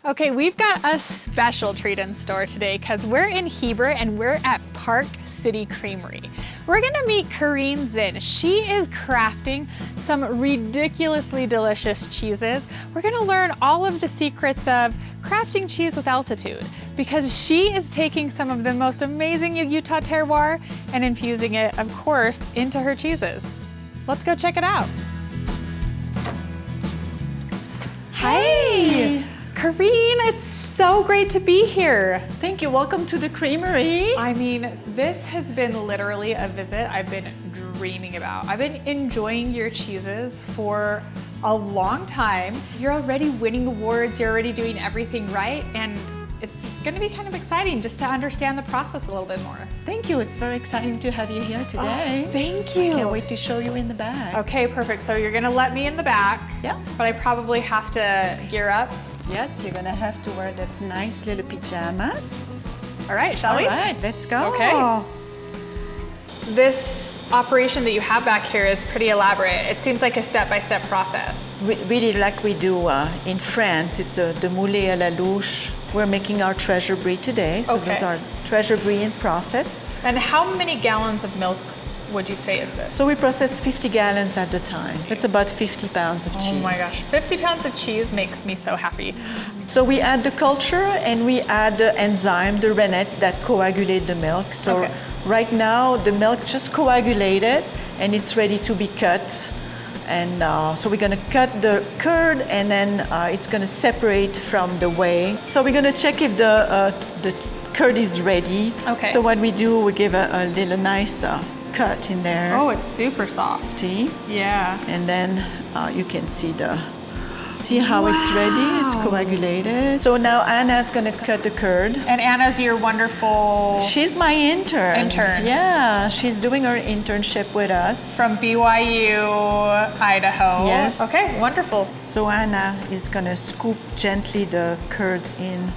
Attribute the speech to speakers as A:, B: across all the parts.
A: Okay, we've got a special treat in store today because we're in Heber and we're at Park City Creamery. We're gonna meet Corinne Zinn. She is crafting some ridiculously delicious cheeses. We're gonna learn all of the secrets of crafting cheese with altitude because she is taking some of the most amazing Utah terroir and infusing it, of course, into her cheeses. Let's go check it out. Hi! Corinne, it's so great to be here.
B: Thank you. Welcome to the Creamery.
A: I mean, this has been literally a visit I've been dreaming about. I've been enjoying your cheeses for a long time. You're already winning awards, you're already doing everything right, and it's gonna be kind of exciting just to understand the process a little bit more.
B: Thank you. It's very exciting to have you here today.
A: Oh, thank you.
B: Can't wait to show you in the back.
A: Okay, perfect. So you're gonna let me in the back.
B: Yeah.
A: But I probably have to gear up.
B: Yes, you're gonna have to wear that nice little pajama.
A: All right, shall we?
B: All right, let's go.
A: Okay. This operation that you have back here is pretty elaborate. It seems like a step-by-step process.
B: Really like we do in France, it's the moulé à la louche. We're making our treasure brie today, so
A: Okay.
B: this is our treasure brie in process.
A: And how many gallons of milk would you say is this?
B: So we process 50 gallons at a time. It's about 50 pounds of cheese.
A: Oh my gosh, 50 pounds of cheese makes me so happy.
B: So we add the culture and we add the enzyme, the rennet that coagulate the milk. So
A: Okay.
B: right now the milk just coagulated and it's ready to be cut. And so we're gonna cut the curd and then it's gonna separate from the whey. So we're gonna check if the curd is ready.
A: Okay.
B: So what we do, we give a little nice cut in there.
A: Oh, it's super soft.
B: See?
A: Yeah.
B: And then you can see how it's ready. It's coagulated. So now Anna's gonna cut the curd.
A: And Anna's your wonderful...
B: She's my intern.
A: Intern.
B: Yeah, she's doing her internship with us.
A: From BYU, Idaho.
B: Yes.
A: Okay, wonderful.
B: So Anna is gonna scoop gently the curds in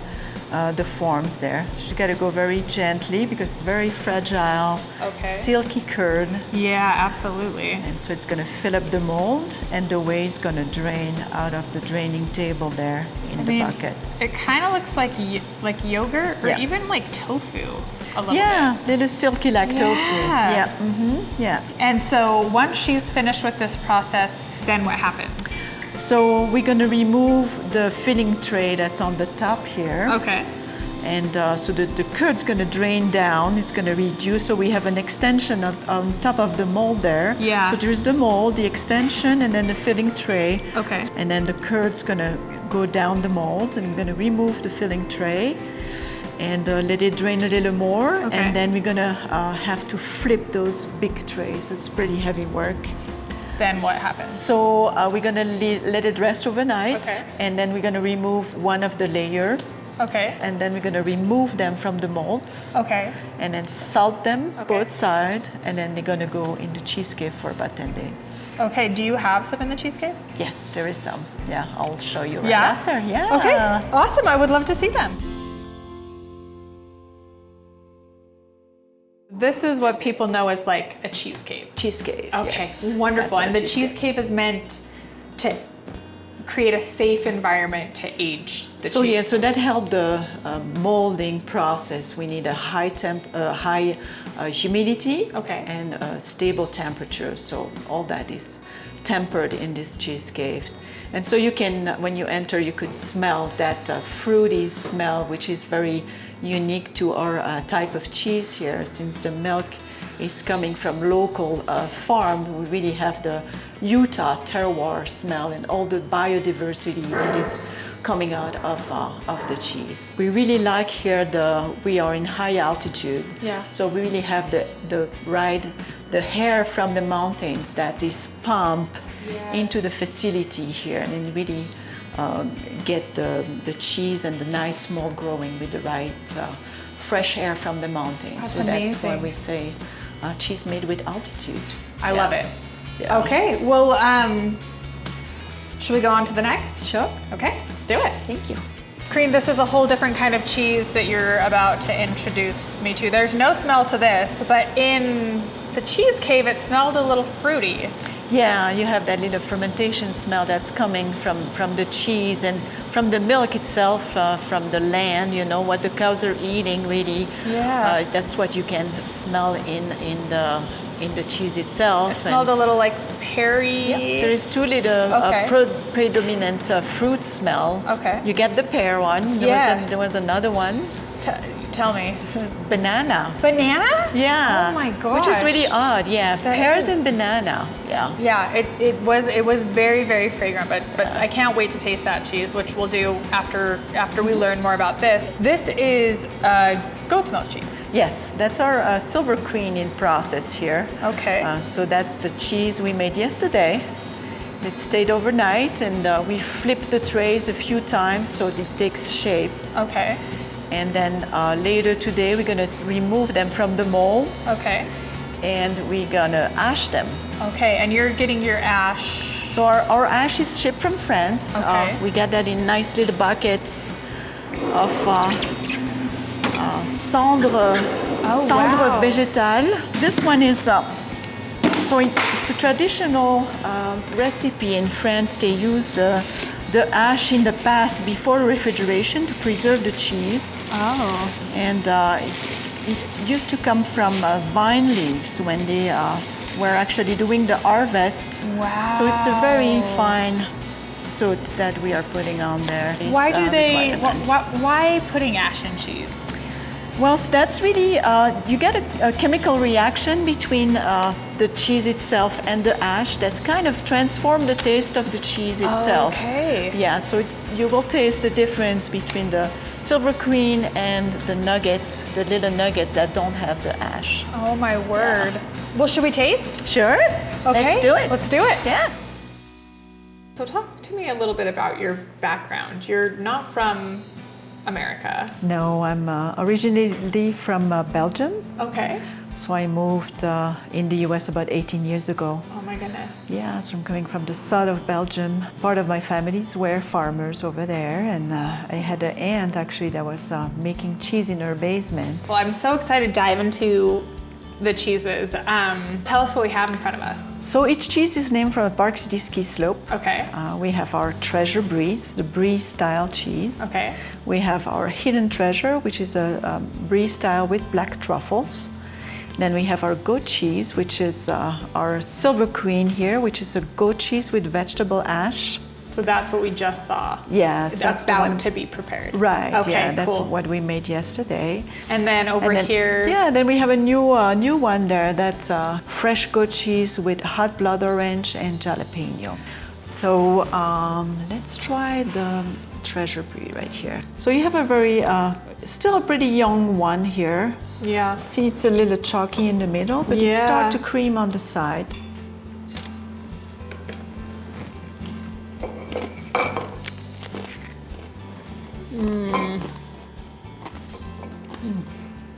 B: the forms there. So she's gotta go very gently because it's very fragile,
A: Okay.
B: silky curd.
A: Yeah, absolutely.
B: And so it's gonna fill up the mold and the whey is gonna drain out of the draining table there in the bucket.
A: It kind of looks like yogurt or
B: Yeah.
A: even like tofu a little
B: Yeah,
A: bit.
B: little silky like tofu.
A: Yeah.
B: Yeah. Yeah.
A: And so once she's finished with this process, then what happens?
B: So we're gonna remove the filling tray that's on the top here.
A: Okay.
B: And so the curd's gonna drain down, it's gonna reduce, so we have an extension on top of the mold there.
A: Yeah.
B: So there's the mold, the extension, and then the filling tray.
A: Okay.
B: And then the curd's gonna go down the mold, and we're gonna remove the filling tray and let it drain a little more.
A: Okay.
B: And then we're gonna have to flip those big trays. It's pretty heavy work.
A: Then what happens?
B: So we're gonna let it rest overnight,
A: Okay.
B: and then we're gonna remove one of the layer,
A: Okay.
B: and then we're gonna remove them from the molds,
A: Okay.
B: and then salt them
A: Okay.
B: both sides, and then they're gonna go in the cheesecake for about 10 days.
A: Okay, do you have some in the cheesecake?
B: Yes, there is some. Yeah, I'll show you right
A: Yeah?
B: after. Yeah.
A: Okay, awesome. I would love to see them. This is what people know as like a cheesecake.
B: Cheesecake.
A: Okay,
B: yes.
A: wonderful.
B: That's
A: And
B: our
A: the cheesecake is meant to create a safe environment to age the
B: So
A: cheese.
B: yeah, so that helped the molding process. We need a high humidity
A: Okay.
B: and a stable temperature. So all that is tempered in this cheesecake. And so you can, when you enter, you could smell that fruity smell, which is very unique to our type of cheese here. Since the milk is coming from local farm, we really have the Utah terroir smell and all the biodiversity that is coming out of the cheese. We really like here we are in high altitude.
A: Yeah.
B: So we really have the air from the mountains that is pumped into the facility here, and then really get the cheese and the nice mold growing with the right fresh air from the mountains.
A: That's
B: so that's why
A: amazing.
B: we say cheese made with altitude.
A: I love it.
B: Yeah.
A: Okay, well, should we go on to the next?
B: Sure.
A: Okay, let's do it.
B: Thank you.
A: Corinne, this is a whole different kind of cheese that you're about to introduce me to. There's no smell to this, but in the cheese cave, it smelled a little fruity.
B: Yeah, you have that little fermentation smell that's coming from the cheese and from the milk itself, from the land, you know, what the cows are eating really.
A: Yeah.
B: That's what you can smell in the cheese itself.
A: It smelled a little like perry.
B: Yeah, there is two little
A: Okay.
B: predominant fruit smell.
A: Okay.
B: You get the pear one. There was another one.
A: Tell me.
B: Banana.
A: Banana?
B: Yeah.
A: Oh my gosh.
B: Which is really odd. Yeah,
A: That
B: pears
A: is.
B: and banana. Yeah.
A: Yeah, it was very, very fragrant, but I can't wait to taste that cheese, which we'll do after we learn more about this. This is goat's milk cheese.
B: Yes, that's our Silver Queen in process here.
A: Okay.
B: So that's the cheese we made yesterday. It stayed overnight, and we flipped the trays a few times so it takes shapes.
A: Okay.
B: And then later today we're gonna remove them from the molds.
A: Okay.
B: And we're gonna ash them.
A: Okay, and you're getting your ash.
B: So our ash is shipped from France.
A: Okay.
B: We get that in nice little buckets of cendre
A: wow.
B: végétale. This one is it's a traditional recipe in France. They use the ash in the past before refrigeration to preserve the cheese.
A: Oh.
B: And it used to come from vine leaves when they were actually doing the harvest.
A: Wow.
B: So it's a very fine soot that we are putting on there.
A: Why do they? Why putting ash in cheese?
B: Well, so that's really, you get a chemical reaction between the cheese itself and the ash that's kind of transformed the taste of the cheese itself.
A: Okay.
B: Yeah, so you will taste the difference between the Silver Queen and the nuggets, the little nuggets that don't have the ash.
A: Oh my word.
B: Yeah.
A: Well, should we taste?
B: Sure.
A: Okay.
B: Let's do it.
A: Let's do it.
B: Yeah.
A: So talk to me a little bit about your background. You're not from America.
B: No, I'm originally from Belgium.
A: Okay.
B: So I moved in the US about 18 years ago.
A: Oh my goodness.
B: Yeah, so I'm coming from the south of Belgium. Part of my families were farmers over there, and I had an aunt actually that was making cheese in her basement.
A: Well, I'm so excited to dive into the cheeses. Tell us what we have in front of us.
B: So each cheese is named from a Park City ski slope.
A: Okay.
B: We have our treasure brie, it's the brie style cheese.
A: Okay.
B: We have our hidden treasure, which is a brie style with black truffles. Then we have our goat cheese, which is our Silver Queen here, which is a goat cheese with vegetable ash.
A: So that's what we just saw.
B: Yes,
A: That's about to be prepared.
B: Right.
A: Okay,
B: yeah, that's
A: cool.
B: what we made yesterday.
A: And then over here.
B: Yeah, then we have a new one there. That's fresh goat cheese with hot blood orange and jalapeno. So let's try the treasure brie right here. So you have a very still a pretty young one here.
A: Yeah.
B: See, it's a little chalky in the middle, but it starts to cream on the side.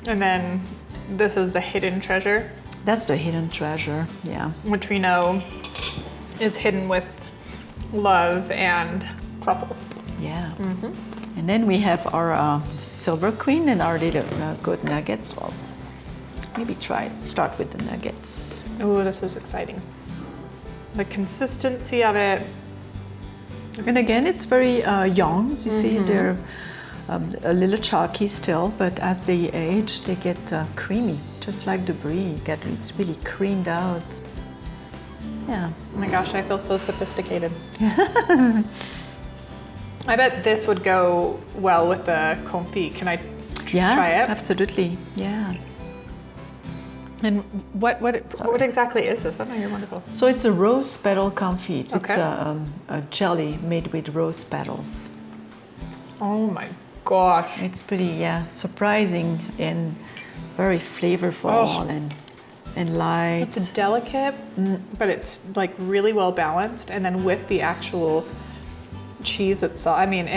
A: And then this is the hidden treasure.
B: That's the hidden treasure, yeah.
A: Which we know is hidden with love and truffle.
B: Yeah. And then we have our Silver Queen and our little goat nuggets. Well, maybe start with the nuggets.
A: Ooh, this is exciting. The consistency of it.
B: And again, it's very young. You see, they're a little chalky still, but as they age, they get creamy, just like the brie. It's really creamed out. Yeah.
A: Oh my gosh, I feel so sophisticated. I bet this would go well with the confit. Can I try it?
B: Absolutely. Yeah.
A: And what exactly is this? I know you're wonderful.
B: So it's a rose petal confit.
A: Okay.
B: It's a jelly made with rose petals.
A: Oh my gosh.
B: It's pretty, surprising and very flavorful and light.
A: It's delicate, but it's like really well balanced. And then with the actual cheese itself, I mean,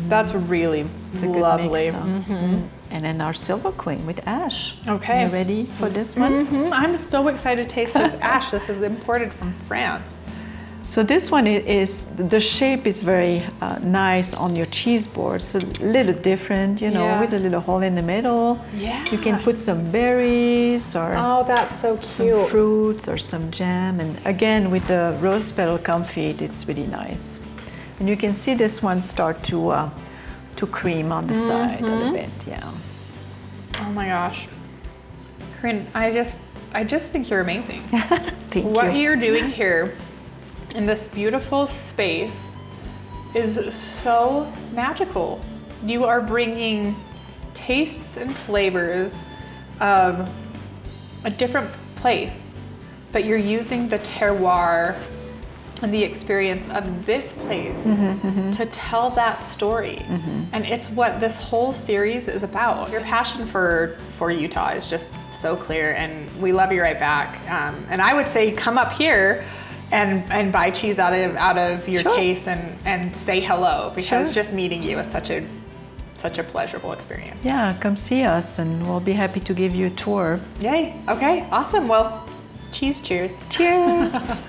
A: that's really lovely.
B: And then our Silver Queen with ash.
A: Okay.
B: You ready for this one?
A: I'm so excited to taste this ash. This is imported from France.
B: So this one is, the shape is very nice on your cheese board. So a little different, you know,
A: Yeah.
B: with a little hole in the middle.
A: Yeah.
B: You can put some berries or
A: Oh, that's so
B: some
A: cute.
B: fruits or some jam. And again, with the rose petal confit, it's really nice. And you can see this one start to cream on the side a little bit, yeah.
A: Oh my gosh. Corinne, I just think you're amazing.
B: Thank
A: What
B: you.
A: you're doing here in this beautiful space is so magical. You are bringing tastes and flavors of a different place, but you're using the terroir and the experience of this place to tell that story. And it's what this whole series is about. Your passion for Utah is just so clear, and we love you right back. And I would say come up here and buy cheese out of your
B: Sure.
A: case and say hello, because
B: Sure.
A: just meeting you is such a pleasurable experience.
B: Yeah, come see us and we'll be happy to give you a tour.
A: Yay, okay, awesome. Well, cheese cheers.
B: Cheers!